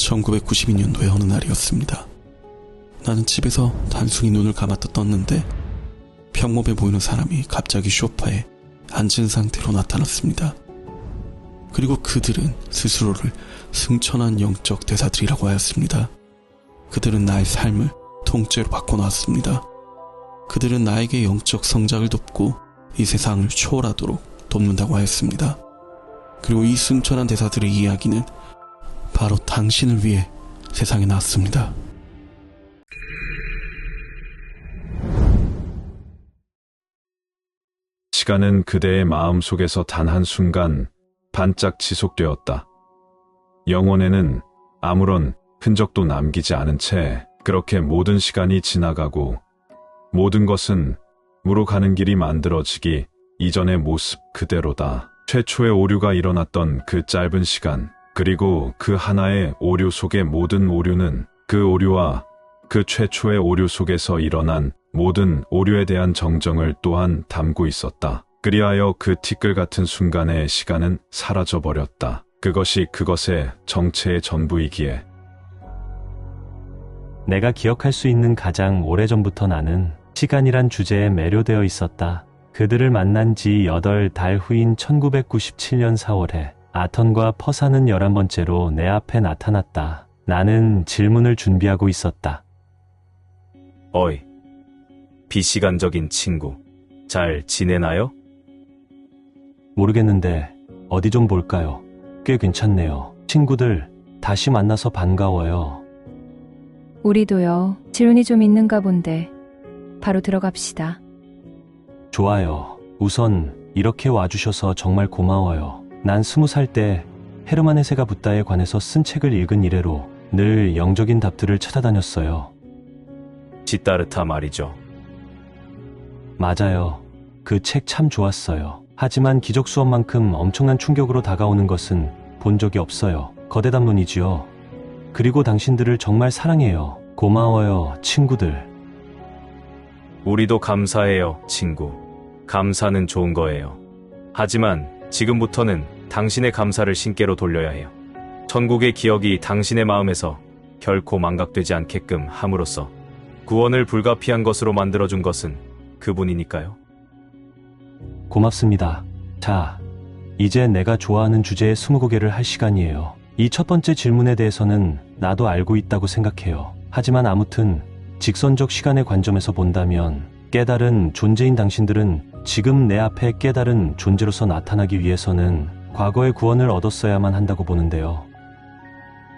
1992년도의 어느 날이었습니다. 나는 집에서 단순히 눈을 감았다 떴는데 평범해 보이는 사람이 갑자기 소파에 앉은 상태로 나타났습니다. 그리고 그들은 스스로를 승천한 영적 대사들이라고 하였습니다. 그들은 나의 삶을 통째로 바꿔놓았습니다. 그들은 나에게 영적 성장을 돕고 이 세상을 초월하도록 돕는다고 하였습니다. 그리고 이 승천한 대사들의 이야기는 바로 당신을 위해 세상에 나왔습니다. 시간은 그대의 마음속에서 단 한순간 반짝 지속되었다. 영혼에는 아무런 흔적도 남기지 않은 채 그렇게 모든 시간이 지나가고 모든 것은 무로 가는 길이 만들어지기 이전의 모습 그대로다. 최초의 오류가 일어났던 그 짧은 시간, 그리고 그 하나의 오류 속의 모든 오류는 그 오류와 그 최초의 오류 속에서 일어난 모든 오류에 대한 정정을 또한 담고 있었다. 그리하여 그 티끌 같은 순간의 시간은 사라져버렸다. 그것이 그것의 정체의 전부이기에. 내가 기억할 수 있는 가장 오래전부터 나는 시간이란 주제에 매료되어 있었다. 그들을 만난 지 8달 후인 1997년 4월에 아턴과 퍼사는 11번째로 내 앞에 나타났다. 나는 질문을 준비하고 있었다. 어이, 비시간적인 친구, 잘 지내나요? 모르겠는데 어디 좀 볼까요? 꽤 괜찮네요. 친구들, 다시 만나서 반가워요. 우리도요. 질문이 좀 있는가 본데 바로 들어갑시다. 좋아요. 우선 이렇게 와주셔서 정말 고마워요. 난 20살 때 헤르만 헤세가 붓다에 관해서 쓴 책을 읽은 이래로 늘 영적인 답들을 찾아다녔어요. 시타르타 말이죠. 맞아요. 그 책 참 좋았어요. 하지만 기적 수업만큼 엄청난 충격으로 다가오는 것은 본 적이 없어요. 거대 담론이지요. 그리고 당신들을 정말 사랑해요. 고마워요, 친구들. 우리도 감사해요, 친구. 감사는 좋은 거예요. 하지만 지금부터는 당신의 감사를 신께로 돌려야 해요. 천국의 기억이 당신의 마음에서 결코 망각되지 않게끔 함으로써 구원을 불가피한 것으로 만들어준 것은 그분이니까요. 고맙습니다. 자, 이제 내가 좋아하는 주제의 20곡개를 할 시간이에요. 이 첫 번째 질문에 대해서는 나도 알고 있다고 생각해요. 하지만 아무튼 직선적 시간의 관점에서 본다면 깨달은 존재인 당신들은 지금 내 앞에 깨달은 존재로서 나타나기 위해서는 과거의 구원을 얻었어야만 한다고 보는데요.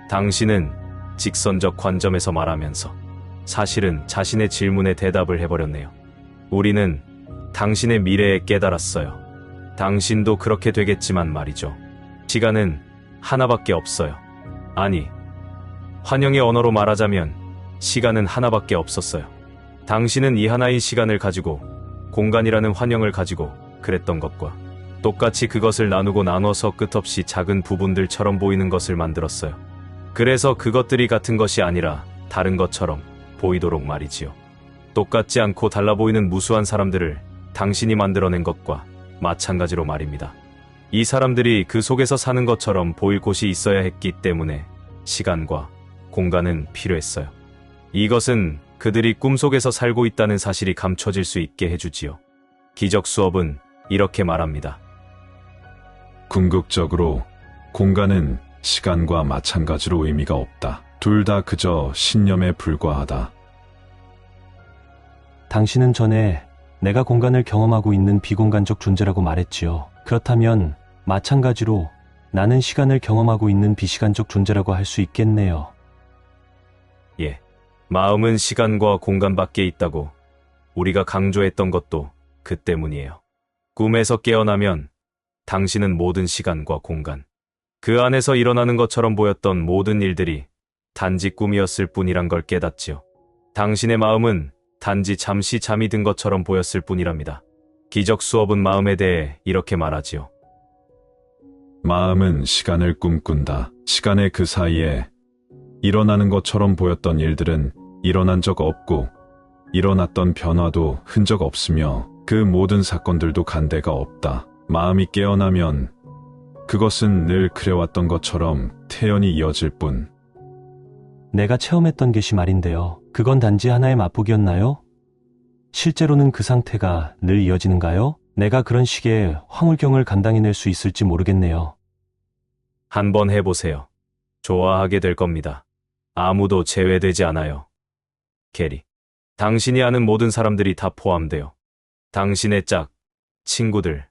당신은 직선적 관점에서 말하면서 사실은 자신의 질문에 대답을 해버렸네요. 우리는 당신의 미래에 깨달았어요. 당신도 그렇게 되겠지만 말이죠. 시간은 하나밖에 없어요. 아니, 환영의 언어로 말하자면 시간은 하나밖에 없었어요. 당신은 이 하나의 시간을 가지고 공간이라는 환영을 가지고 그랬던 것과 똑같이 그것을 나누고 나눠서 끝없이 작은 부분들처럼 보이는 것을 만들었어요. 그래서 그것들이 같은 것이 아니라 다른 것처럼 보이도록 말이지요. 똑같지 않고 달라 보이는 무수한 사람들을 당신이 만들어낸 것과 마찬가지로 말입니다. 이 사람들이 그 속에서 사는 것처럼 보일 곳이 있어야 했기 때문에 시간과 공간은 필요했어요. 이것은 그들이 꿈속에서 살고 있다는 사실이 감춰질 수 있게 해주지요. 기적 수업은 이렇게 말합니다. 궁극적으로 공간은 시간과 마찬가지로 의미가 없다. 둘 다 그저 신념에 불과하다. 당신은 전에 내가 공간을 경험하고 있는 비공간적 존재라고 말했지요. 그렇다면 마찬가지로 나는 시간을 경험하고 있는 비시간적 존재라고 할 수 있겠네요. 예, 마음은 시간과 공간 밖에 있다고 우리가 강조했던 것도 그 때문이에요. 꿈에서 깨어나면 당신은 모든 시간과 공간, 그 안에서 일어나는 것처럼 보였던 모든 일들이 단지 꿈이었을 뿐이란 걸 깨닫지요. 당신의 마음은 단지 잠시 잠이 든 것처럼 보였을 뿐이랍니다. 기적 수업은 마음에 대해 이렇게 말하지요. 마음은 시간을 꿈꾼다. 시간의 그 사이에 일어나는 것처럼 보였던 일들은 일어난 적 없고 일어났던 변화도 흔적 없으며 그 모든 사건들도 간대가 없다. 마음이 깨어나면 그것은 늘 그래왔던 것처럼 태연히 이어질 뿐 내가 체험했던 것이 말인데요. 그건 단지 하나의 맛보기였나요? 실제로는 그 상태가 늘 이어지는가요? 내가 그런 식의 황홀경을 감당해낼 수 있을지 모르겠네요. 한번 해보세요. 좋아하게 될 겁니다. 아무도 제외되지 않아요. 게리. 당신이 아는 모든 사람들이 다 포함돼요. 당신의 짝, 친구들,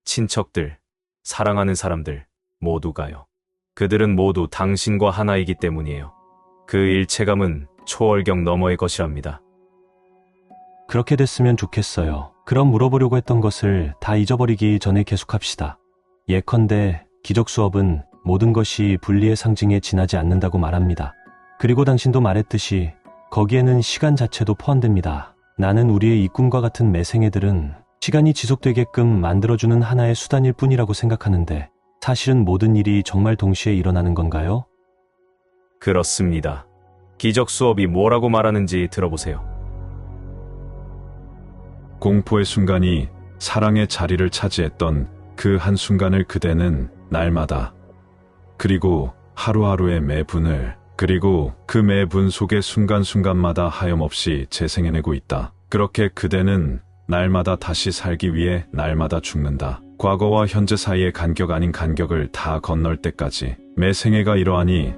친척들, 사랑하는 사람들 모두가요. 그들은 모두 당신과 하나이기 때문이에요. 그 일체감은 초월경 너머의 것이랍니다. 그렇게 됐으면 좋겠어요. 그럼 물어보려고 했던 것을 다 잊어버리기 전에 계속합시다. 예컨대 기적 수업은 모든 것이 분리의 상징에 지나지 않는다고 말합니다. 그리고 당신도 말했듯이 거기에는 시간 자체도 포함됩니다. 나는 우리의 이 꿈과 같은 매생애들은 시간이 지속되게끔 만들어주는 하나의 수단일 뿐이라고 생각하는데 사실은 모든 일이 정말 동시에 일어나는 건가요? 그렇습니다. 기적 수업이 뭐라고 말하는지 들어보세요. 공포의 순간이 사랑의 자리를 차지했던 그 한순간을 그대는 날마다 그리고 하루하루의 매분을 그리고 그 매분 속의 순간순간마다 하염없이 재생해내고 있다. 그렇게 그대는 날마다 다시 살기 위해 날마다 죽는다. 과거와 현재 사이의 간격 아닌 간격을 다 건널 때까지 매 생애가 이러하니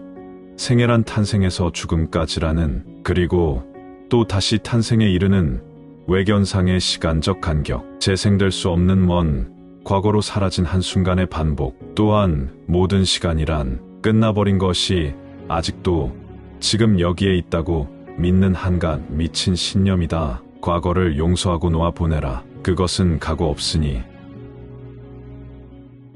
생애란 탄생에서 죽음까지라는 그리고 또 다시 탄생에 이르는 외견상의 시간적 간격, 재생될 수 없는 먼 과거로 사라진 한순간의 반복, 또한 모든 시간이란 끝나버린 것이 아직도 지금 여기에 있다고 믿는 한간 미친 신념이다. 과거를 용서하고 놓아 보내라. 그것은 각오 없으니.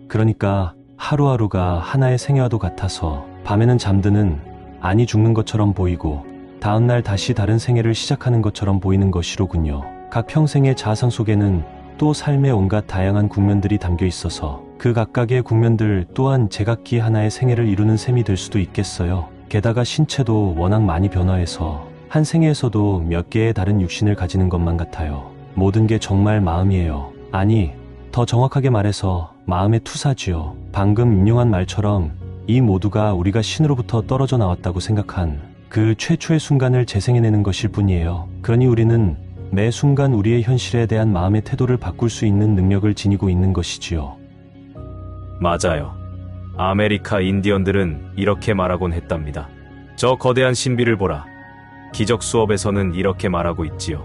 그러니까 하루하루가 하나의 생애와도 같아서 밤에는 잠드는 아니 죽는 것처럼 보이고 다음날 다시 다른 생애를 시작하는 것처럼 보이는 것이로군요. 각 평생의 자아상 속에는 또 삶의 온갖 다양한 국면들이 담겨 있어서 그 각각의 국면들 또한 제각기 하나의 생애를 이루는 셈이 될 수도 있겠어요. 게다가 신체도 워낙 많이 변화해서 한 생애에서도 몇 개의 다른 육신을 가지는 것만 같아요. 모든 게 정말 마음이에요. 아니, 더 정확하게 말해서 마음의 투사지요. 방금 인용한 말처럼 이 모두가 우리가 신으로부터 떨어져 나왔다고 생각한 그 최초의 순간을 재생해내는 것일 뿐이에요. 그러니 우리는 매 순간 우리의 현실에 대한 마음의 태도를 바꿀 수 있는 능력을 지니고 있는 것이지요. 맞아요. 아메리카 인디언들은 이렇게 말하곤 했답니다. 저 거대한 신비를 보라. 기적 수업에서는 이렇게 말하고 있지요.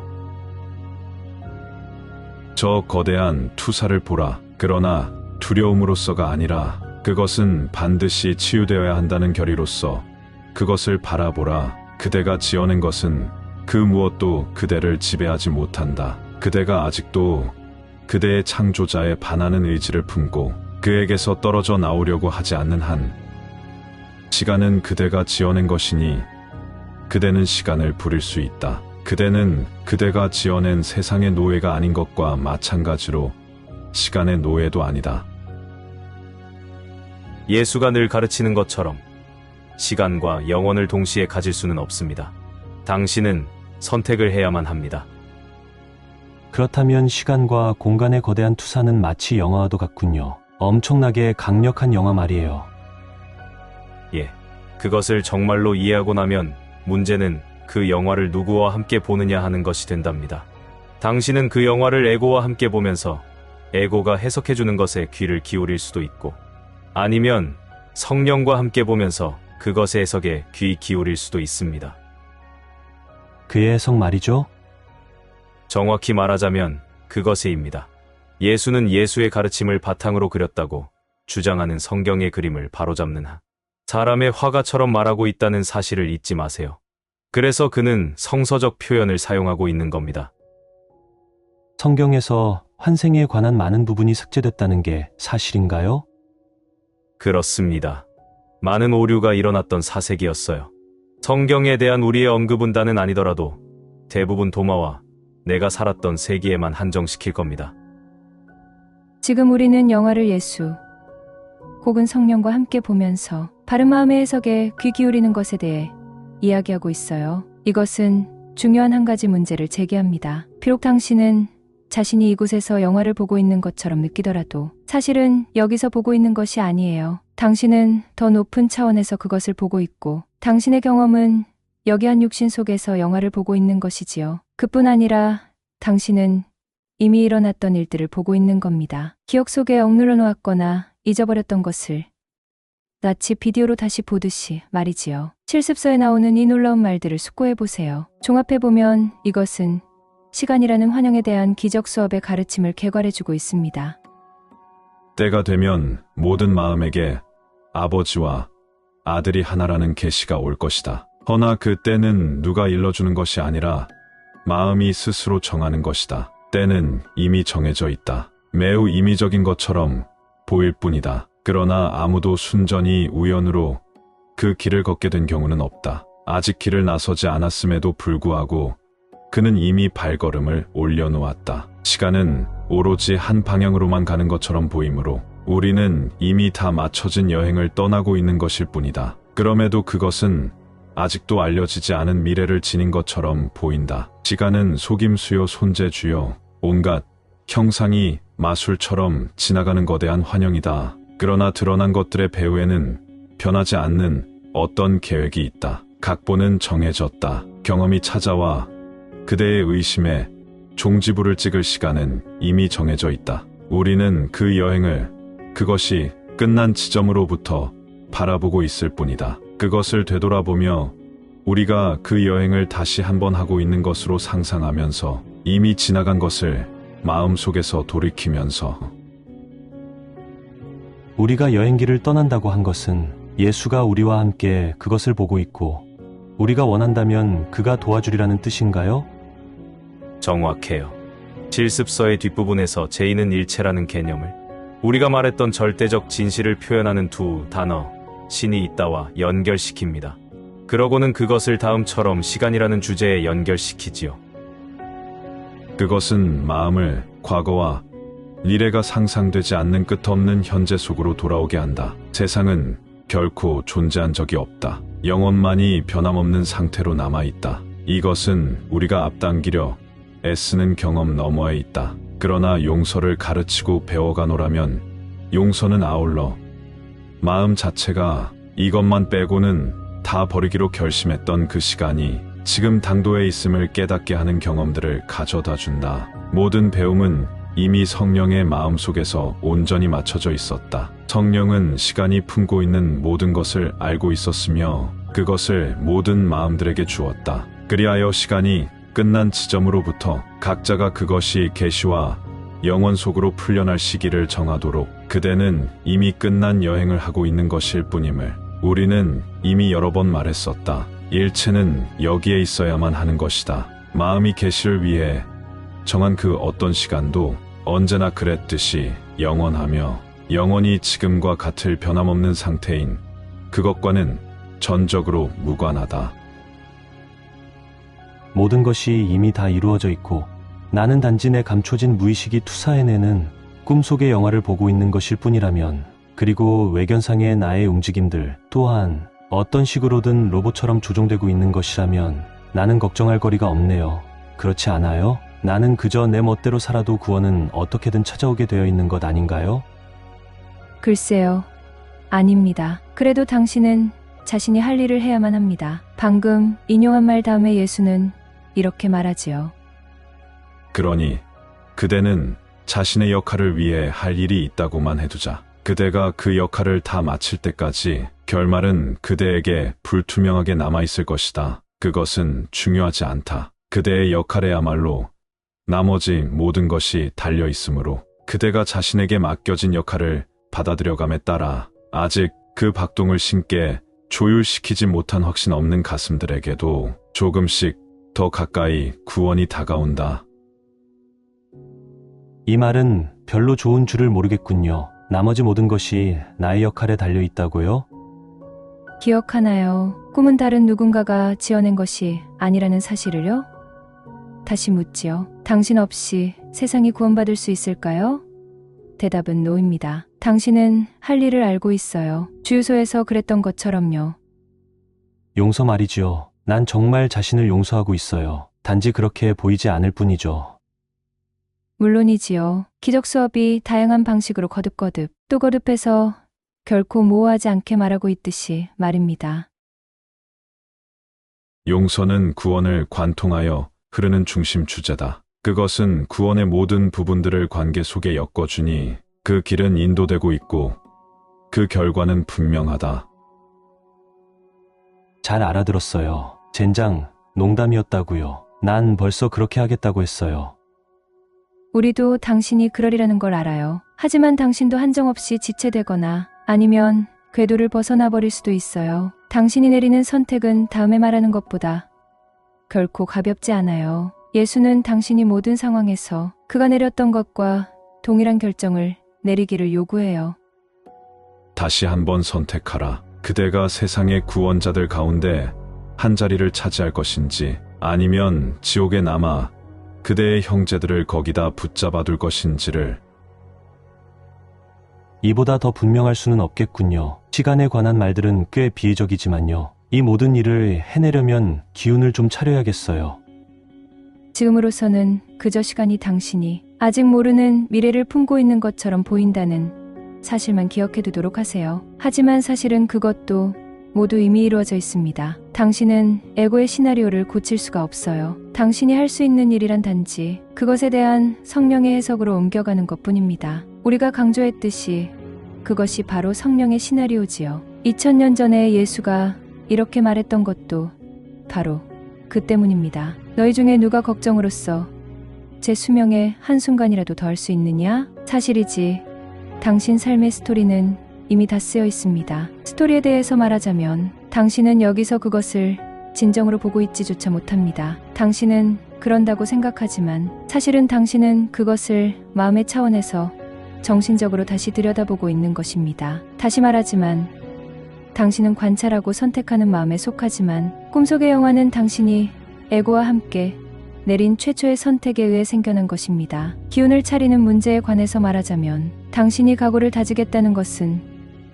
저 거대한 투사를 보라. 그러나 두려움으로서가 아니라 그것은 반드시 치유되어야 한다는 결의로서 그것을 바라보라. 그대가 지어낸 것은 그 무엇도 그대를 지배하지 못한다. 그대가 아직도 그대의 창조자에 반하는 의지를 품고 그에게서 떨어져 나오려고 하지 않는 한 시간은 그대가 지어낸 것이니 그대는 시간을 부릴 수 있다. 그대는 그대가 지어낸 세상의 노예가 아닌 것과 마찬가지로 시간의 노예도 아니다. 예수가 늘 가르치는 것처럼 시간과 영혼을 동시에 가질 수는 없습니다. 당신은 선택을 해야만 합니다. 그렇다면 시간과 공간의 거대한 투사는 마치 영화와도 같군요. 엄청나게 강력한 영화 말이에요. 예, 그것을 정말로 이해하고 나면 문제는 그 영화를 누구와 함께 보느냐 하는 것이 된답니다. 당신은 그 영화를 에고와 함께 보면서 에고가 해석해주는 것에 귀를 기울일 수도 있고 아니면 성령과 함께 보면서 그것의 해석에 귀 기울일 수도 있습니다. 그의 해석 말이죠? 정확히 말하자면 그것에입니다. 예수는 예수의 가르침을 바탕으로 그렸다고 주장하는 성경의 그림을 바로잡는 한 사람의 화가처럼 말하고 있다는 사실을 잊지 마세요. 그래서 그는 성서적 표현을 사용하고 있는 겁니다. 성경에서 환생에 관한 많은 부분이 삭제됐다는 게 사실인가요? 그렇습니다. 많은 오류가 일어났던 사색이었어요. 성경에 대한 우리의 언급은 다는 아니더라도 대부분 도마와 내가 살았던 세기에만 한정시킬 겁니다. 지금 우리는 영화를 예수 혹은 성령과 함께 보면서 바른 마음의 해석에 귀 기울이는 것에 대해 이야기하고 있어요. 이것은 중요한 한 가지 문제를 제기합니다. 비록 당신은 자신이 이곳에서 영화를 보고 있는 것처럼 느끼더라도 사실은 여기서 보고 있는 것이 아니에요. 당신은 더 높은 차원에서 그것을 보고 있고 당신의 경험은 여기한 육신 속에서 영화를 보고 있는 것이지요. 그뿐 아니라 당신은 이미 일어났던 일들을 보고 있는 겁니다. 기억 속에 억눌러 놓았거나 잊어버렸던 것을 마치 비디오로 다시 보듯이 말이지요. 실습서에 나오는 이 놀라운 말들을 숙고해 보세요. 종합해 보면 이것은 시간이라는 환영에 대한 기적 수업의 가르침을 개괄해주고 있습니다. 때가 되면 모든 마음에게 아버지와 아들이 하나라는 계시가 올 것이다. 허나 그 때는 누가 일러주는 것이 아니라 마음이 스스로 정하는 것이다. 때는 이미 정해져 있다. 매우 임의적인 것처럼 보일 뿐이다. 그러나 아무도 순전히 우연으로 그 길을 걷게 된 경우는 없다. 아직 길을 나서지 않았음에도 불구하고 그는 이미 발걸음을 올려놓았다. 시간은 오로지 한 방향으로만 가는 것처럼 보이므로 우리는 이미 다 맞춰진 여행을 떠나고 있는 것일 뿐이다. 그럼에도 그것은 아직도 알려지지 않은 미래를 지닌 것처럼 보인다. 시간은 속임수요 손재주요 온갖 형상이 마술처럼 지나가는 거대한 환영이다. 그러나 드러난 것들의 배후에는 변하지 않는 어떤 계획이 있다. 각본은 정해졌다. 경험이 찾아와 그대의 의심에 종지부를 찍을 시간은 이미 정해져 있다. 우리는 그 여행을 그것이 끝난 지점으로부터 바라보고 있을 뿐이다. 그것을 되돌아보며 우리가 그 여행을 다시 한번 하고 있는 것으로 상상하면서 이미 지나간 것을 마음속에서 돌이키면서 우리가 여행길을 떠난다고 한 것은 예수가 우리와 함께 그것을 보고 있고 우리가 원한다면 그가 도와주리라는 뜻인가요? 정확해요. 실습서의 뒷부분에서 제인은 일체라는 개념을 우리가 말했던 절대적 진실을 표현하는 두 단어 신이 있다와 연결시킵니다. 그러고는 그것을 다음처럼 시간이라는 주제에 연결시키지요. 그것은 마음을 과거와 미래가 상상되지 않는 끝없는 현재 속으로 돌아오게 한다. 세상은 결코 존재한 적이 없다. 영혼만이 변함없는 상태로 남아있다. 이것은 우리가 앞당기려 애쓰는 경험 너머에 있다. 그러나 용서를 가르치고 배워가노라면 용서는 아울러 마음 자체가 이것만 빼고는 다 버리기로 결심했던 그 시간이 지금 당도에 있음을 깨닫게 하는 경험들을 가져다 준다. 모든 배움은 이미 성령의 마음속에서 온전히 맞춰져 있었다. 성령은 시간이 품고 있는 모든 것을 알고 있었으며 그것을 모든 마음들에게 주었다. 그리하여 시간이 끝난 지점으로부터 각자가 그것이 계시와 영원 속으로 풀려날 시기를 정하도록 그대는 이미 끝난 여행을 하고 있는 것일 뿐임을 우리는 이미 여러 번 말했었다. 일체는 여기에 있어야만 하는 것이다. 마음이 계시를 위해 정한 그 어떤 시간도 언제나 그랬듯이 영원하며 영원히 지금과 같을 변함없는 상태인 그것과는 전적으로 무관하다. 모든 것이 이미 다 이루어져 있고 나는 단지 내 감춰진 무의식이 투사해내는 꿈속의 영화를 보고 있는 것일 뿐이라면 그리고 외견상의 나의 움직임들 또한 어떤 식으로든 로봇처럼 조종되고 있는 것이라면 나는 걱정할 거리가 없네요. 그렇지 않아요? 나는 그저 내 멋대로 살아도 구원은 어떻게든 찾아오게 되어 있는 것 아닌가요? 글쎄요. 아닙니다. 그래도 당신은 자신이 할 일을 해야만 합니다. 방금 인용한 말 다음에 예수는 이렇게 말하지요. 그러니 그대는 자신의 역할을 위해 할 일이 있다고만 해두자. 그대가 그 역할을 다 마칠 때까지 결말은 그대에게 불투명하게 남아있을 것이다. 그것은 중요하지 않다. 그대의 역할에야말로 나머지 모든 것이 달려있으므로 그대가 자신에게 맡겨진 역할을 받아들여감에 따라 아직 그 박동을 신께 조율시키지 못한 확신 없는 가슴들에게도 조금씩 더 가까이 구원이 다가온다. 이 말은 별로 좋은 줄을 모르겠군요. 나머지 모든 것이 나의 역할에 달려 있다고요? 기억하나요? 꿈은 다른 누군가가 지어낸 것이 아니라는 사실을요? 다시 묻지요. 당신 없이 세상이 구원받을 수 있을까요? 대답은 노입니다. 당신은 할 일을 알고 있어요. 주유소에서 그랬던 것처럼요. 용서 말이지요. 난 정말 자신을 용서하고 있어요. 단지 그렇게 보이지 않을 뿐이죠. 물론이지요. 기적 수업이 다양한 방식으로 거듭거듭 또 거듭해서 결코 모호하지 않게 말하고 있듯이 말입니다. 용서는 구원을 관통하여 흐르는 중심 주제다. 그것은 구원의 모든 부분들을 관계 속에 엮어주니 그 길은 인도되고 있고 그 결과는 분명하다. 잘 알아들었어요. 젠장, 농담이었다고요. 난 벌써 그렇게 하겠다고 했어요. 우리도 당신이 그러리라는 걸 알아요. 하지만 당신도 한정없이 지체되거나 아니면 궤도를 벗어나 버릴 수도 있어요. 당신이 내리는 선택은 다음에 말하는 것보다 결코 가볍지 않아요. 예수는 당신이 모든 상황에서 그가 내렸던 것과 동일한 결정을 내리기를 요구해요. 다시 한번 선택하라. 그대가 세상의 구원자들 가운데 한 자리를 차지할 것인지 아니면 지옥에 남아 그대의 형제들을 거기다 붙잡아 둘 것인지를. 이보다 더 분명할 수는 없겠군요. 시간에 관한 말들은 꽤 비의적이지만요. 이 모든 일을 해내려면 기운을 좀 차려야겠어요. 지금으로서는 그저 시간이 당신이 아직 모르는 미래를 품고 있는 것처럼 보인다는 사실만 기억해두도록 하세요. 하지만 사실은 그것도 모두 이미 이루어져 있습니다. 당신은 에고의 시나리오를 고칠 수가 없어요. 당신이 할 수 있는 일이란 단지 그것에 대한 성령의 해석으로 옮겨가는 것뿐입니다. 우리가 강조했듯이 그것이 바로 성령의 시나리오지요. 2000년 전에 예수가 이렇게 말했던 것도 바로 그 때문입니다. 너희 중에 누가 걱정으로써 제 수명의 한순간이라도 더 할 수 있느냐? 사실이지. 당신 삶의 스토리는 이미 다 쓰여 있습니다. 스토리에 대해서 말하자면 당신은 여기서 그것을 진정으로 보고 있지조차 못합니다. 당신은 그런다고 생각하지만 사실은 당신은 그것을 마음의 차원에서 정신적으로 다시 들여다보고 있는 것입니다. 다시 말하지만 당신은 관찰하고 선택하는 마음에 속하지만 꿈속의 영화는 당신이 에고와 함께 내린 최초의 선택에 의해 생겨난 것입니다. 기운을 차리는 문제에 관해서 말하자면 당신이 각오를 다지겠다는 것은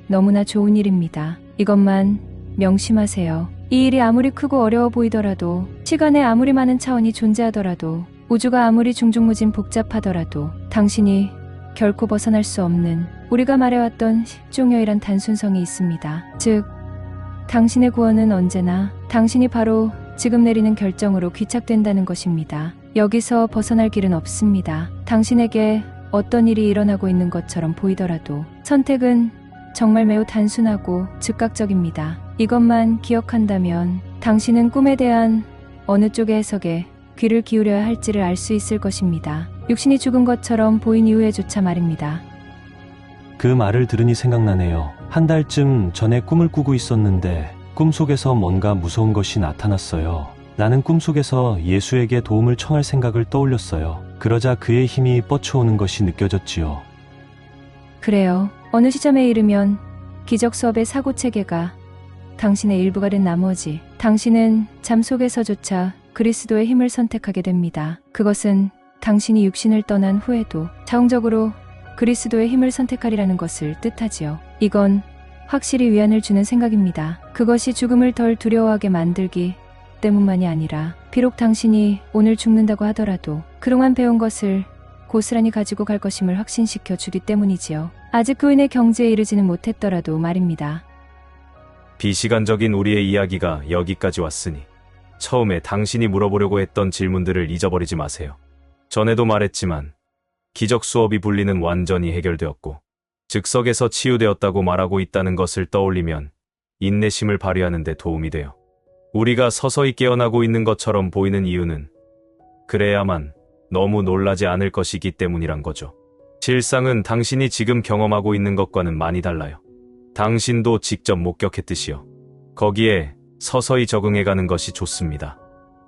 너무나 좋은 일입니다. 이것만 명심하세요. 이 일이 아무리 크고 어려워 보이더라도, 시간에 아무리 많은 차원이 존재하더라도, 우주가 아무리 중중무진 복잡하더라도 당신이 결코 벗어날 수 없는 우리가 말해왔던 십종여이란 단순성이 있습니다. 즉, 당신의 구원은 언제나 당신이 바로 지금 내리는 결정으로 귀착된다는 것입니다. 여기서 벗어날 길은 없습니다. 당신에게 어떤 일이 일어나고 있는 것처럼 보이더라도 선택은 정말 매우 단순하고 즉각적입니다. 이것만 기억한다면 당신은 꿈에 대한 어느 쪽의 해석에 귀를 기울여야 할지를 알 수 있을 것입니다. 육신이 죽은 것처럼 보인 이후에조차 말입니다. 그 말을 들으니 생각나네요. 한 달쯤 전에 꿈을 꾸고 있었는데 꿈속에서 뭔가 무서운 것이 나타났어요. 나는 꿈속에서 예수에게 도움을 청할 생각을 떠올렸어요. 그러자 그의 힘이 뻗쳐오는 것이 느껴졌지요. 그래요. 어느 시점에 이르면 기적 수업의 사고체계가 당신의 일부가 된 나머지 당신은 잠 속에서조차 그리스도의 힘을 선택하게 됩니다. 그것은 당신이 육신을 떠난 후에도 자웅적으로 그리스도의 힘을 선택하리라는 것을 뜻하지요. 이건 확실히 위안을 주는 생각입니다. 그것이 죽음을 덜 두려워하게 만들기 때문만이 아니라 비록 당신이 오늘 죽는다고 하더라도 그동안 배운 것을 고스란히 가지고 갈 것임을 확신시켜 주기 때문이지요. 아직 그인의 경지에 이르지는 못했더라도 말입니다. 비시간적인 우리의 이야기가 여기까지 왔으니 처음에 당신이 물어보려고 했던 질문들을 잊어버리지 마세요. 전에도 말했지만 기적 수업이 분리는 완전히 해결되었고 즉석에서 치유되었다고 말하고 있다는 것을 떠올리면 인내심을 발휘하는 데 도움이 돼요. 우리가 서서히 깨어나고 있는 것처럼 보이는 이유는 그래야만 너무 놀라지 않을 것이기 때문이란 거죠. 실상은 당신이 지금 경험하고 있는 것과는 많이 달라요. 당신도 직접 목격했듯이요. 거기에 서서히 적응해가는 것이 좋습니다.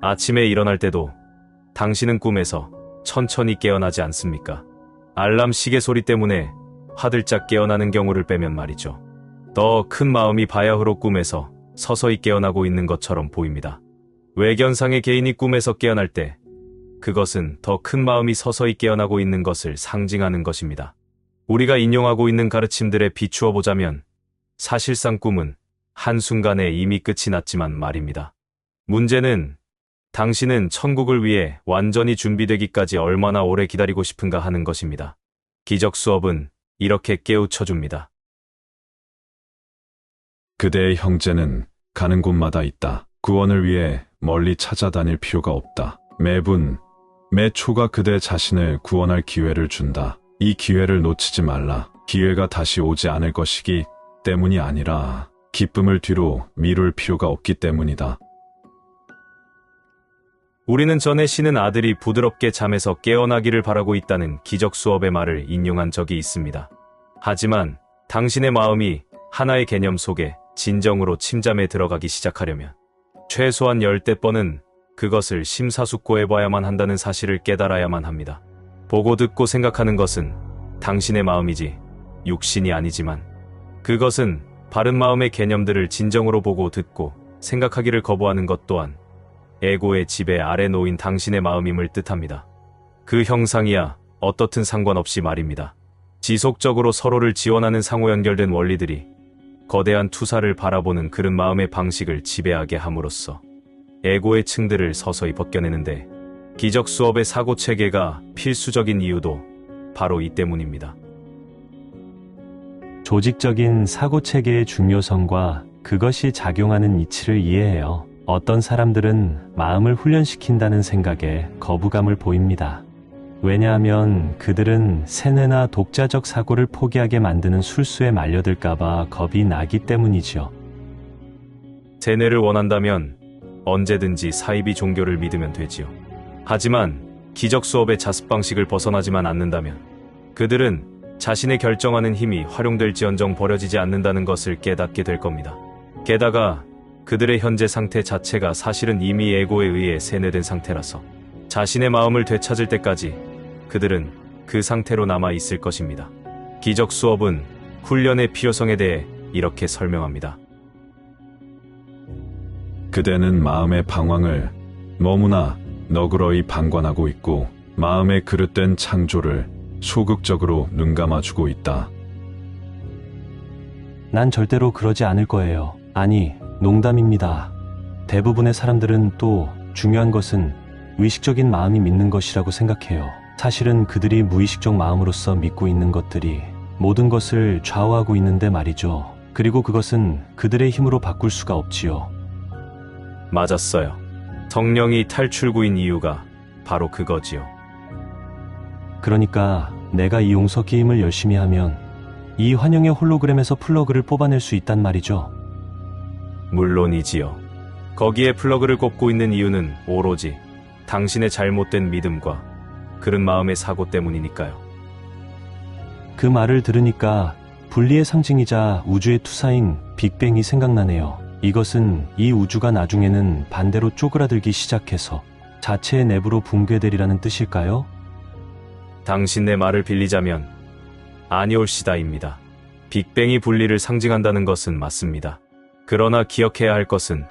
아침에 일어날 때도 당신은 꿈에서 천천히 깨어나지 않습니까? 알람 시계 소리 때문에 화들짝 깨어나는 경우를 빼면 말이죠. 더 큰 마음이 바야흐로 꿈에서 서서히 깨어나고 있는 것처럼 보입니다. 외견상의 개인이 꿈에서 깨어날 때 그것은 더 큰 마음이 서서히 깨어나고 있는 것을 상징하는 것입니다. 우리가 인용하고 있는 가르침들에 비추어 보자면 사실상 꿈은 한순간에 이미 끝이 났지만 말입니다. 문제는 당신은 천국을 위해 완전히 준비되기까지 얼마나 오래 기다리고 싶은가 하는 것입니다. 기적 수업은 이렇게 깨우쳐줍니다. 그대의 형제는 가는 곳마다 있다. 구원을 위해 멀리 찾아다닐 필요가 없다. 매분, 매 초가 그대 자신을 구원할 기회를 준다. 이 기회를 놓치지 말라. 기회가 다시 오지 않을 것이기 때문이 아니라 기쁨을 뒤로 미룰 필요가 없기 때문이다. 우리는 전에 신은 아들이 부드럽게 잠에서 깨어나기를 바라고 있다는 기적 수업의 말을 인용한 적이 있습니다. 하지만 당신의 마음이 하나의 개념 속에 진정으로 침잠에 들어가기 시작하려면 최소한 10대 번은 그것을 심사숙고해봐야만 한다는 사실을 깨달아야만 합니다. 보고 듣고 생각하는 것은 당신의 마음이지 육신이 아니지만 그것은 바른 마음의 개념들을 진정으로 보고 듣고 생각하기를 거부하는 것 또한 에고의 지배 아래 놓인 당신의 마음임을 뜻합니다. 그 형상이야 어떻든 상관없이 말입니다. 지속적으로 서로를 지원하는 상호 연결된 원리들이 거대한 투사를 바라보는 그런 마음의 방식을 지배하게 함으로써 에고의 층들을 서서히 벗겨내는데 기적 수업의 사고 체계가 필수적인 이유도 바로 이 때문입니다. 조직적인 사고 체계의 중요성과 그것이 작용하는 이치를 이해해요. 어떤 사람들은 마음을 훈련시킨다는 생각에 거부감을 보입니다. 왜냐하면 그들은 세뇌나 독자적 사고를 포기하게 만드는 술수에 말려들까봐 겁이 나기 때문이죠. 세뇌를 원한다면 언제든지 사이비 종교를 믿으면 되지요. 하지만 기적 수업의 자습 방식을 벗어나지만 않는다면 그들은 자신의 결정하는 힘이 활용될지언정 버려지지 않는다는 것을 깨닫게 될 겁니다. 게다가 그들의 현재 상태 자체가 사실은 이미 에고에 의해 세뇌된 상태라서 자신의 마음을 되찾을 때까지 그들은 그 상태로 남아 있을 것입니다. 기적 수업은 훈련의 필요성에 대해 이렇게 설명합니다. 그대는 마음의 방황을 너무나 너그러이 방관하고 있고 마음의 그릇된 창조를 소극적으로 눈감아주고 있다. 난 절대로 그러지 않을 거예요. 아니, 농담입니다. 대부분의 사람들은 또 중요한 것은 의식적인 마음이 믿는 것이라고 생각해요. 사실은 그들이 무의식적 마음으로서 믿고 있는 것들이 모든 것을 좌우하고 있는데 말이죠. 그리고 그것은 그들의 힘으로 바꿀 수가 없지요. 맞았어요. 성령이 탈출구인 이유가 바로 그거지요. 그러니까 내가 이 용서 게임을 열심히 하면 이 환영의 홀로그램에서 플러그를 뽑아낼 수 있단 말이죠. 물론이지요. 거기에 플러그를 꼽고 있는 이유는 오로지 당신의 잘못된 믿음과 그런 마음의 사고 때문이니까요. 그 말을 들으니까 분리의 상징이자 우주의 투사인 빅뱅이 생각나네요. 이것은 이 우주가 나중에는 반대로 쪼그라들기 시작해서 자체의 내부로 붕괴되리라는 뜻일까요? 당신의 말을 빌리자면 아니올시다입니다. 빅뱅이 분리를 상징한다는 것은 맞습니다. 그러나 기억해야 할 것은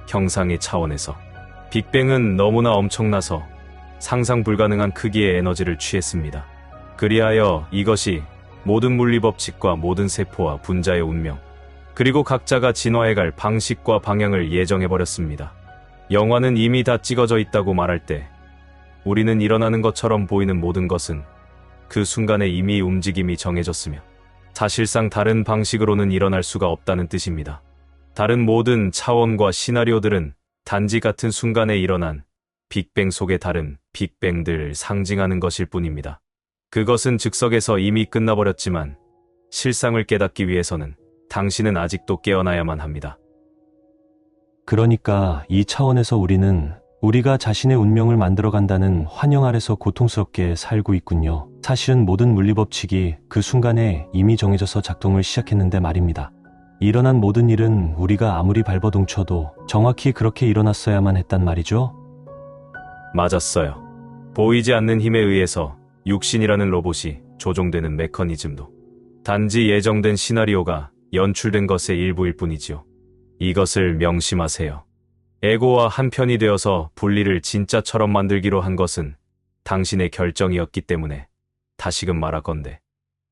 형상의 차원에서 빅뱅은 너무나 엄청나서 상상 불가능한 크기의 에너지를 취했습니다. 그리하여 이것이 모든 물리 법칙과 모든 세포와 분자의 운명, 그리고 각자가 진화해갈 방식과 방향을 예정해버렸습니다. 영화는 이미 다 찍어져 있다고 말할 때 우리는 일어나는 것처럼 보이는 모든 것은 그 순간에 이미 움직임이 정해졌으며 사실상 다른 방식으로는 일어날 수가 없다는 뜻입니다. 다른 모든 차원과 시나리오들은 단지 같은 순간에 일어난 빅뱅 속의 다른 빅뱅들을 상징하는 것일 뿐입니다. 그것은 즉석에서 이미 끝나버렸지만 실상을 깨닫기 위해서는 당신은 아직도 깨어나야만 합니다. 그러니까 이 차원에서 우리는 우리가 자신의 운명을 만들어간다는 환영 아래서 고통스럽게 살고 있군요. 사실은 모든 물리법칙이 그 순간에 이미 정해져서 작동을 시작했는데 말입니다. 일어난 모든 일은 우리가 아무리 발버둥쳐도 정확히 그렇게 일어났어야만 했단 말이죠? 맞았어요. 보이지 않는 힘에 의해서 육신이라는 로봇이 조종되는 메커니즘도 단지 예정된 시나리오가 연출된 것의 일부일 뿐이지요. 이것을 명심하세요. 에고와 한편이 되어서 분리를 진짜처럼 만들기로 한 것은 당신의 결정이었기 때문에 다시금 말하건대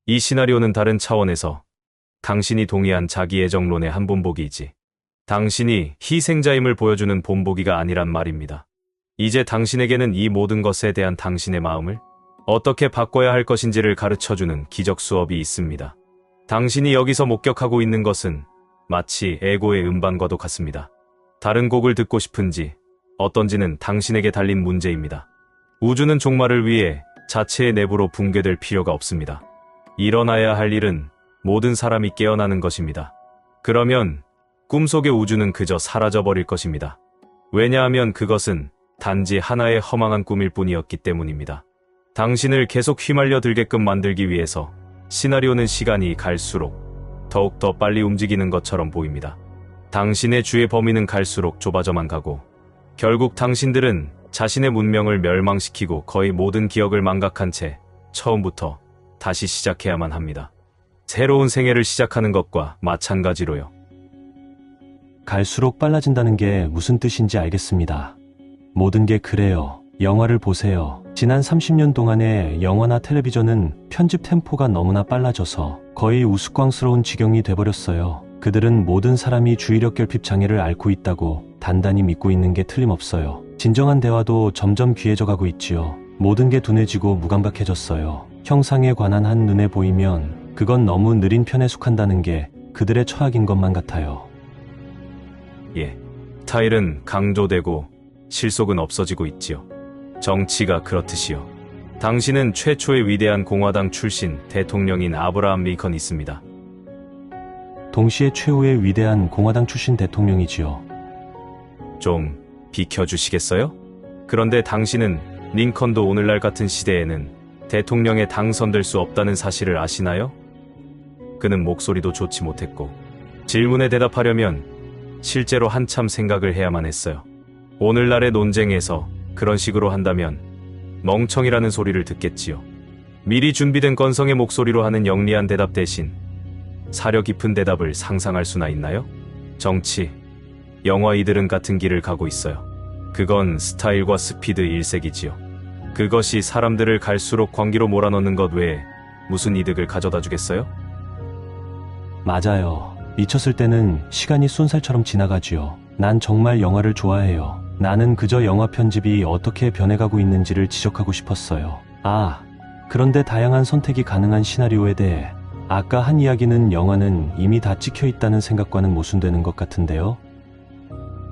이 시나리오는 다른 차원에서 당신이 동의한 자기 애정론의 한 본보기이지 당신이 희생자임을 보여주는 본보기가 아니란 말입니다. 이제 당신에게는 이 모든 것에 대한 당신의 마음을 어떻게 바꿔야 할 것인지를 가르쳐주는 기적 수업이 있습니다. 당신이 여기서 목격하고 있는 것은 마치 에고의 음반과도 같습니다. 다른 곡을 듣고 싶은지 어떤지는 당신에게 달린 문제입니다. 우주는 종말을 위해 자체의 내부로 붕괴될 필요가 없습니다. 일어나야 할 일은 모든 사람이 깨어나는 것입니다. 그러면 꿈속의 우주는 그저 사라져버릴 것입니다. 왜냐하면 그것은 단지 하나의 허망한 꿈일 뿐이었기 때문입니다. 당신을 계속 휘말려 들게끔 만들기 위해서 시나리오는 시간이 갈수록 더욱더 빨리 움직이는 것처럼 보입니다. 당신의 주의 범위는 갈수록 좁아져만 가고 결국 당신들은 자신의 문명을 멸망시키고 거의 모든 기억을 망각한 채 처음부터 다시 시작해야만 합니다. 새로운 생애를 시작하는 것과 마찬가지로요. 갈수록 빨라진다는 게 무슨 뜻인지 알겠습니다. 모든 게 그래요. 영화를 보세요. 지난 30년 동안의 영화나 텔레비전은 편집 템포가 너무나 빨라져서 거의 우스꽝스러운 지경이 돼버렸어요. 그들은 모든 사람이 주의력 결핍 장애를 앓고 있다고 단단히 믿고 있는 게 틀림없어요. 진정한 대화도 점점 귀해져 가고 있지요. 모든 게 둔해지고 무감각해졌어요. 형상에 관한 한 눈에 보이면 그건 너무 느린 편에 속한다는 게 그들의 처학인 것만 같아요. 예, 스타일은 강조되고 실속은 없어지고 있지요. 정치가 그렇듯이요. 당신은 최초의 위대한 공화당 출신 대통령인 아브라함 링컨이 있습니다. 동시에 최후의 위대한 공화당 출신 대통령이지요. 좀 비켜주시겠어요? 그런데 당신은 링컨도 오늘날 같은 시대에는 대통령에 당선될 수 없다는 사실을 아시나요? 그는 목소리도 좋지 못했고 질문에 대답하려면 실제로 한참 생각을 해야만 했어요. 오늘날의 논쟁에서 그런 식으로 한다면 멍청이라는 소리를 듣겠지요. 미리 준비된 건성의 목소리로 하는 영리한 대답 대신 사려 깊은 대답을 상상할 수나 있나요? 정치, 영화 이들은 같은 길을 가고 있어요. 그건 스타일과 스피드 일색이지요. 그것이 사람들을 갈수록 광기로 몰아넣는 것 외에 무슨 이득을 가져다 주겠어요? 맞아요. 미쳤을 때는 시간이 쏜살처럼 지나가지요. 난 정말 영화를 좋아해요. 나는 그저 영화 편집이 어떻게 변해가고 있는지를 지적하고 싶었어요. 그런데 다양한 선택이 가능한 시나리오에 대해 아까 한 이야기는 영화는 이미 다 찍혀 있다는 생각과는 모순되는 것 같은데요.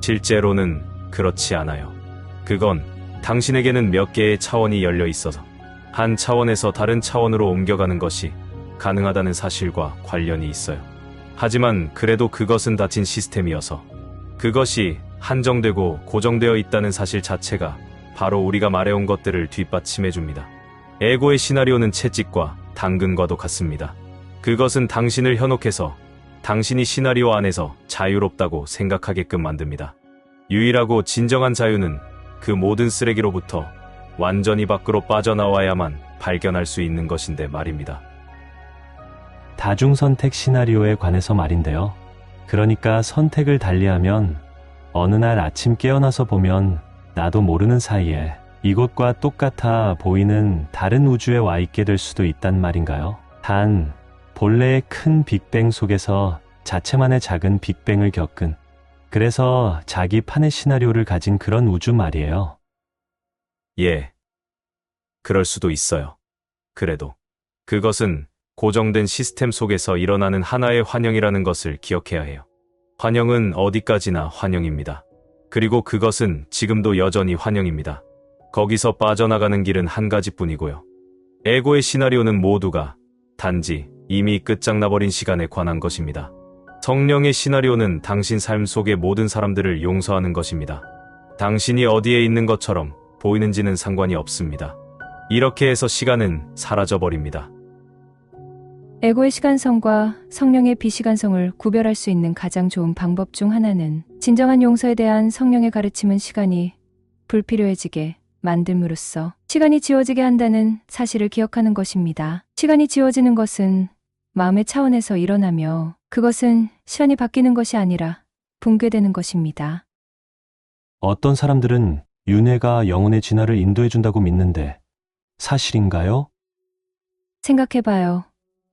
실제로는 그렇지 않아요. 그건 당신에게는 몇 개의 차원이 열려 있어서 한 차원에서 다른 차원으로 옮겨가는 것이 가능하다는 사실과 관련이 있어요. 하지만 그래도 그것은 닫힌 시스템이어서 그것이 한정되고 고정되어 있다는 사실 자체가 바로 우리가 말해온 것들을 뒷받침해줍니다. 에고의 시나리오는 채찍과 당근과도 같습니다. 그것은 당신을 현혹해서 당신이 시나리오 안에서 자유롭다고 생각하게끔 만듭니다. 유일하고 진정한 자유는 그 모든 쓰레기로부터 완전히 밖으로 빠져나와야만 발견할 수 있는 것인데 말입니다. 다중선택 시나리오에 관해서 말인데요. 그러니까 선택을 달리하면 어느 날 아침 깨어나서 보면 나도 모르는 사이에 이곳과 똑같아 보이는 다른 우주에 와 있게 될 수도 있단 말인가요? 단 본래의 큰 빅뱅 속에서 자체만의 작은 빅뱅을 겪은, 그래서 자기 판의 시나리오를 가진 그런 우주 말이에요. 예, 그럴 수도 있어요. 그래도 그것은 고정된 시스템 속에서 일어나는 하나의 환영이라는 것을 기억해야 해요. 환영은 어디까지나 환영입니다. 그리고 그것은 지금도 여전히 환영입니다. 거기서 빠져나가는 길은 한 가지뿐이고요. 에고의 시나리오는 모두가 단지 이미 끝장나버린 시간에 관한 것입니다. 성령의 시나리오는 당신 삶 속의 모든 사람들을 용서하는 것입니다. 당신이 어디에 있는 것처럼 보이는지는 상관이 없습니다. 이렇게 해서 시간은 사라져버립니다. 에고의 시간성과 성령의 비시간성을 구별할 수 있는 가장 좋은 방법 중 하나는 진정한 용서에 대한 성령의 가르침은 시간이 불필요해지게 만듦으로써 시간이 지워지게 한다는 사실을 기억하는 것입니다. 시간이 지워지는 것은 마음의 차원에서 일어나며 그것은 시간이 바뀌는 것이 아니라 붕괴되는 것입니다. 어떤 사람들은 윤회가 영혼의 진화를 인도해준다고 믿는데 사실인가요? 생각해봐요.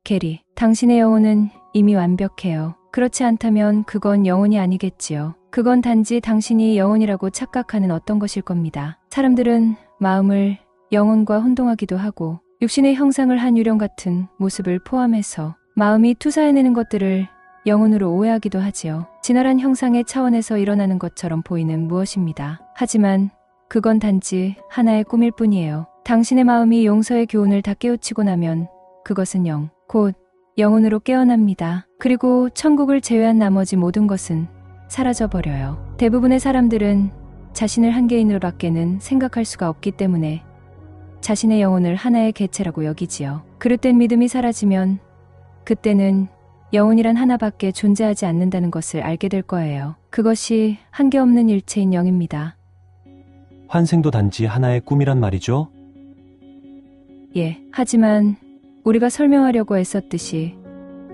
게리, 당신의 영혼은 이미 완벽해요. 그렇지 않다면 그건 영혼이 아니겠지요. 그건 단지 당신이 영혼이라고 착각하는 어떤 것일 겁니다. 사람들은 마음을 영혼과 혼동하기도 하고 육신의 형상을 한 유령 같은 모습을 포함해서 마음이 투사해내는 것들을 영혼으로 오해하기도 하지요. 진화란 형상의 차원에서 일어나는 것처럼 보이는 무엇입니다. 하지만 그건 단지 하나의 꿈일 뿐이에요. 당신의 마음이 용서의 교훈을 다 깨우치고 나면 그것은 곧 영혼으로 깨어납니다. 그리고 천국을 제외한 나머지 모든 것은 사라져버려요. 대부분의 사람들은 자신을 한 개인으로 밖에는 생각할 수가 없기 때문에 자신의 영혼을 하나의 개체라고 여기지요. 그릇된 믿음이 사라지면 그때는 영혼이란 하나밖에 존재하지 않는다는 것을 알게 될 거예요. 그것이 한계없는 일체인 영입니다. 환생도 단지 하나의 꿈이란 말이죠? 예, 하지만 우리가 설명하려고 애썼듯이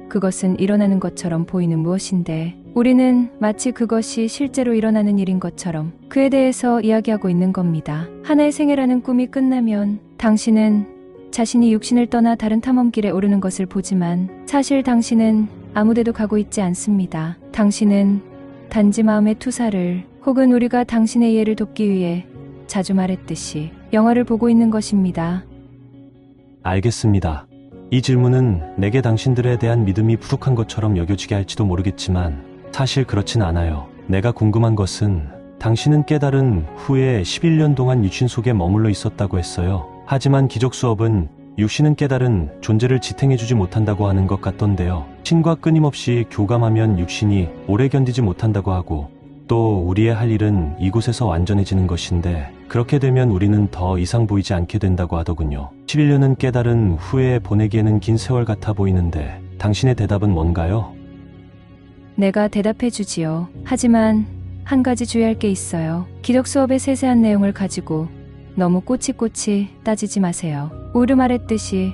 그것은 일어나는 것처럼 보이는 무엇인데 우리는 마치 그것이 실제로 일어나는 일인 것처럼 그에 대해서 이야기하고 있는 겁니다. 하나의 생애라는 꿈이 끝나면 당신은 자신이 육신을 떠나 다른 탐험길에 오르는 것을 보지만 사실 당신은 아무데도 가고 있지 않습니다. 당신은 단지 마음의 투사를 혹은 우리가 당신의 이해를 돕기 위해 자주 말했듯이 영화를 보고 있는 것입니다. 알겠습니다. 이 질문은 내게 당신들에 대한 믿음이 부족한 것처럼 여겨지게 할지도 모르겠지만 사실 그렇진 않아요. 내가 궁금한 것은 당신은 깨달은 후에 11년 동안 육신 속에 머물러 있었다고 했어요. 하지만 기적 수업은 육신은 깨달은 존재를 지탱해주지 못한다고 하는 것 같던데요. 신과 끊임없이 교감하면 육신이 오래 견디지 못한다고 하고 또 우리의 할 일은 이곳에서 완전해지는 것인데 그렇게 되면 우리는 더 이상 보이지 않게 된다고 하더군요. 11년은 깨달은 후에 보내기에는 긴 세월 같아 보이는데 당신의 대답은 뭔가요? 내가 대답해 주지요. 하지만 한 가지 주의할 게 있어요. 기적 수업의 세세한 내용을 가지고 너무 꼬치꼬치 따지지 마세요. 오르 말했듯이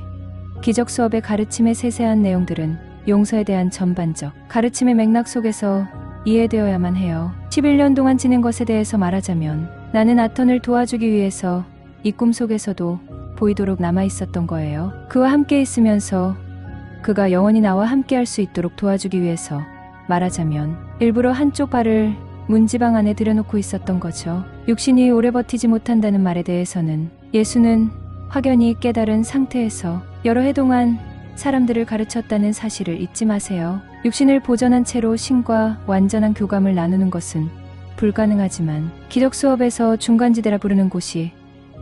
기적 수업의 가르침의 세세한 내용들은 용서에 대한 전반적 가르침의 맥락 속에서 이해되어야만 해요. 11년 동안 지낸 것에 대해서 말하자면 나는 아턴을 도와주기 위해서 이 꿈 속에서도 보이도록 남아있었던 거예요. 그와 함께 있으면서 그가 영원히 나와 함께 할 수 있도록 도와주기 위해서 말하자면 일부러 한쪽 발을 문지방 안에 들여놓고 있었던 거죠. 육신이 오래 버티지 못한다는 말에 대해서는 예수는 확연히 깨달은 상태에서 여러 해 동안 사람들을 가르쳤다는 사실을 잊지 마세요. 육신을 보전한 채로 신과 완전한 교감을 나누는 것은 불가능하지만 기적 수업에서 중간지대라 부르는 곳이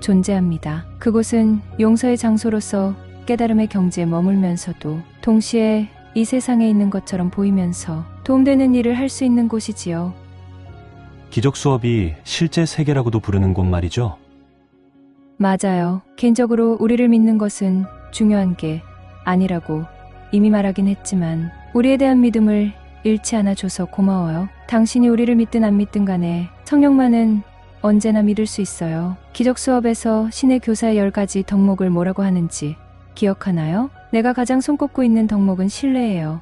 존재합니다. 그곳은 용서의 장소로서 깨달음의 경지에 머물면서도 동시에 이 세상에 있는 것처럼 보이면서 도움되는 일을 할 수 있는 곳이지요. 기적 수업이 실제 세계라고도 부르는 곳 말이죠? 맞아요. 개인적으로 우리를 믿는 것은 중요한 게 아니라고 이미 말하긴 했지만 우리에 대한 믿음을 잃지 않아 줘서 고마워요. 당신이 우리를 믿든 안 믿든 간에 성령만은 언제나 믿을 수 있어요. 기적 수업에서 신의 교사의 10가지 덕목을 뭐라고 하는지 기억하나요? 내가 가장 손꼽고 있는 덕목은 신뢰예요.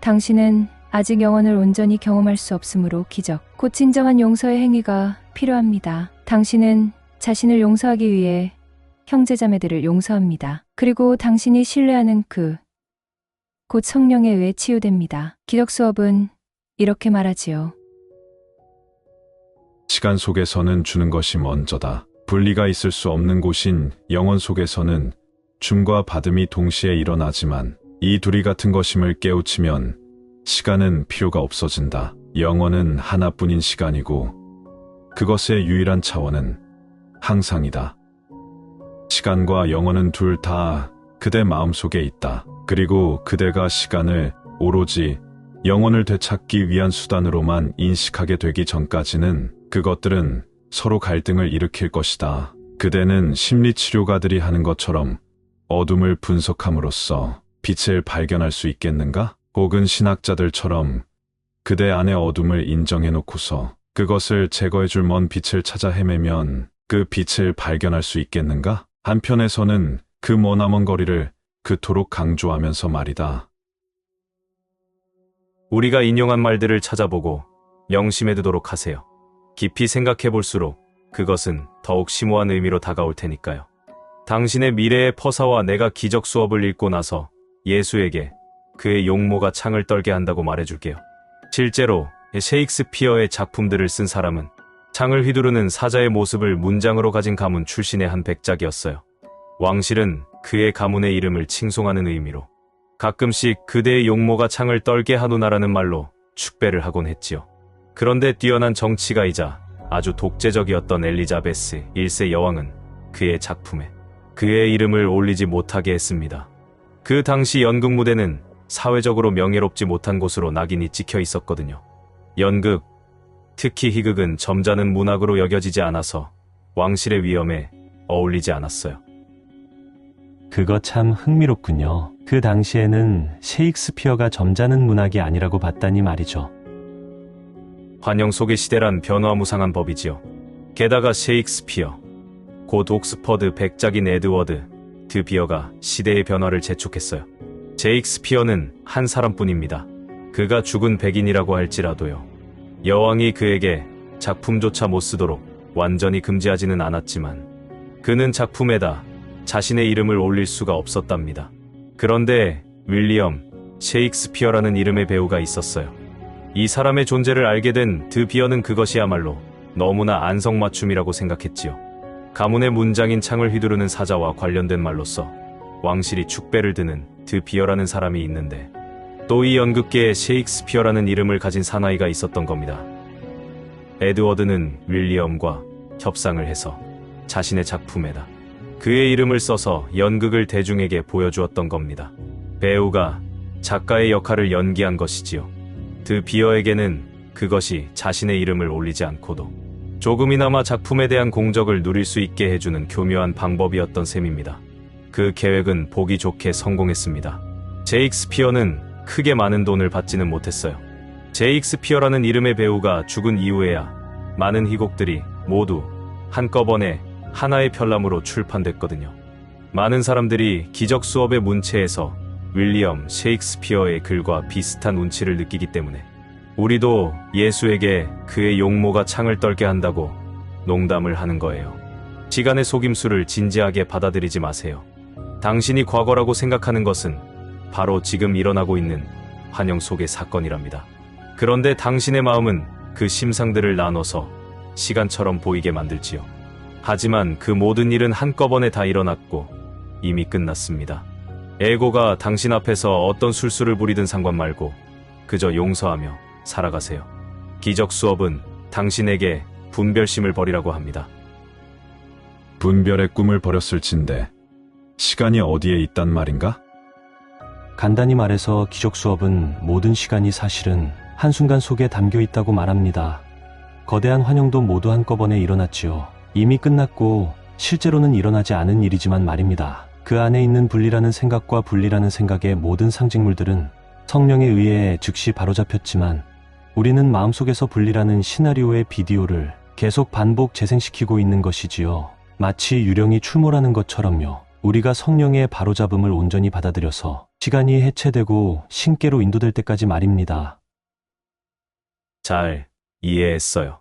당신은 아직 영혼을 온전히 경험할 수 없으므로 기적, 곧 진정한 용서의 행위가 필요합니다. 당신은 자신을 용서하기 위해 형제자매들을 용서합니다. 그리고 당신이 신뢰하는 곧 성령에 의해 치유됩니다. 기적 수업은 이렇게 말하지요. 시간 속에서는 주는 것이 먼저다. 분리가 있을 수 없는 곳인 영혼 속에서는 줌과 받음이 동시에 일어나지만 이 둘이 같은 것임을 깨우치면 시간은 필요가 없어진다. 영혼은 하나뿐인 시간이고 그것의 유일한 차원은 항상이다. 시간과 영혼은 둘 다 그대 마음속에 있다. 그리고 그대가 시간을 오로지 영혼을 되찾기 위한 수단으로만 인식하게 되기 전까지는 그것들은 서로 갈등을 일으킬 것이다. 그대는 심리치료가들이 하는 것처럼 어둠을 분석함으로써 빛을 발견할 수 있겠는가? 혹은 신학자들처럼 그대 안의 어둠을 인정해놓고서 그것을 제거해줄 먼 빛을 찾아 헤매면 그 빛을 발견할 수 있겠는가? 한편에서는 그 머나먼 거리를 그토록 강조하면서 말이다. 우리가 인용한 말들을 찾아보고 명심해 두도록 하세요. 깊이 생각해 볼수록 그것은 더욱 심오한 의미로 다가올 테니까요. 당신의 미래의 퍼사와 내가 기적 수업을 읽고 나서 예수에게 그의 용모가 창을 떨게 한다고 말해줄게요. 실제로 셰익스피어의 작품들을 쓴 사람은 창을 휘두르는 사자의 모습을 문장으로 가진 가문 출신의 한 백작이었어요. 왕실은 그의 가문의 이름을 칭송하는 의미로 가끔씩 그대의 용모가 창을 떨게 하노나라는 말로 축배를 하곤 했지요. 그런데 뛰어난 정치가이자 아주 독재적이었던 엘리자베스 1세 여왕은 그의 작품에 그의 이름을 올리지 못하게 했습니다. 그 당시 연극 무대는 사회적으로 명예롭지 못한 곳으로 낙인이 찍혀 있었거든요. 연극, 특히 희극은 점잖은 문학으로 여겨지지 않아서 왕실의 위엄에 어울리지 않았어요. 그거 참 흥미롭군요. 그 당시에는 셰익스피어가 점잖은 문학이 아니라고 봤다니 말이죠. 환영 속의 시대란 변화무상한 법이지요. 게다가 셰익스피어, 곧 옥스퍼드 백작인 에드워드 드 비어가 시대의 변화를 재촉했어요. 셰익스피어는 한 사람뿐입니다. 그가 죽은 백인이라고 할지라도요. 여왕이 그에게 작품조차 못 쓰도록 완전히 금지하지는 않았지만 그는 작품에다 자신의 이름을 올릴 수가 없었답니다. 그런데 윌리엄 셰익스피어라는 이름의 배우가 있었어요. 이 사람의 존재를 알게 된 드 비어는 그것이야말로 너무나 안성맞춤이라고 생각했지요. 가문의 문장인 창을 휘두르는 사자와 관련된 말로서 왕실이 축배를 드는 드 비어라는 사람이 있는데 또 이 연극계에 셰익스피어라는 이름을 가진 사나이가 있었던 겁니다. 에드워드는 윌리엄과 협상을 해서 자신의 작품에다 그의 이름을 써서 연극을 대중에게 보여주었던 겁니다. 배우가 작가의 역할을 연기한 것이지요. 드 비어에게는 그것이 자신의 이름을 올리지 않고도 조금이나마 작품에 대한 공적을 누릴 수 있게 해주는 교묘한 방법이었던 셈입니다. 그 계획은 보기 좋게 성공했습니다. 셰익스피어는 크게 많은 돈을 받지는 못했어요. 셰익스피어라는 이름의 배우가 죽은 이후에야 많은 희곡들이 모두 한꺼번에 하나의 편람으로 출판됐거든요. 많은 사람들이 기적 수업의 문체에서 윌리엄 셰익스피어의 글과 비슷한 운치를 느끼기 때문에 우리도 예수에게 그의 용모가 창을 떨게 한다고 농담을 하는 거예요. 시간의 속임수를 진지하게 받아들이지 마세요. 당신이 과거라고 생각하는 것은 바로 지금 일어나고 있는 환영 속의 사건이랍니다. 그런데 당신의 마음은 그 심상들을 나눠서 시간처럼 보이게 만들지요. 하지만 그 모든 일은 한꺼번에 다 일어났고 이미 끝났습니다. 에고가 당신 앞에서 어떤 술수를 부리든 상관 말고 그저 용서하며 살아가세요. 기적 수업은 당신에게 분별심을 버리라고 합니다. 분별의 꿈을 버렸을진데 시간이 어디에 있단 말인가? 간단히 말해서 기적 수업은 모든 시간이 사실은 한순간 속에 담겨 있다고 말합니다. 거대한 환영도 모두 한꺼번에 일어났지요. 이미 끝났고 실제로는 일어나지 않은 일이지만 말입니다. 그 안에 있는 분리라는 생각과 분리라는 생각의 모든 상징물들은 성령에 의해 즉시 바로잡혔지만 우리는 마음속에서 분리라는 시나리오의 비디오를 계속 반복 재생시키고 있는 것이지요. 마치 유령이 출몰하는 것처럼요. 우리가 성령의 바로잡음을 온전히 받아들여서 시간이 해체되고 신께로 인도될 때까지 말입니다. 잘 이해했어요.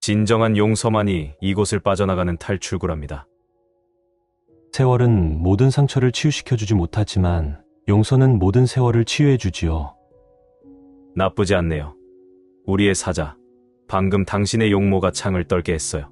진정한 용서만이 이곳을 빠져나가는 탈출구랍니다. 세월은 모든 상처를 치유시켜주지 못하지만 용서는 모든 세월을 치유해주지요. 나쁘지 않네요. 우리의 사자, 방금 당신의 용모가 창을 떨게 했어요.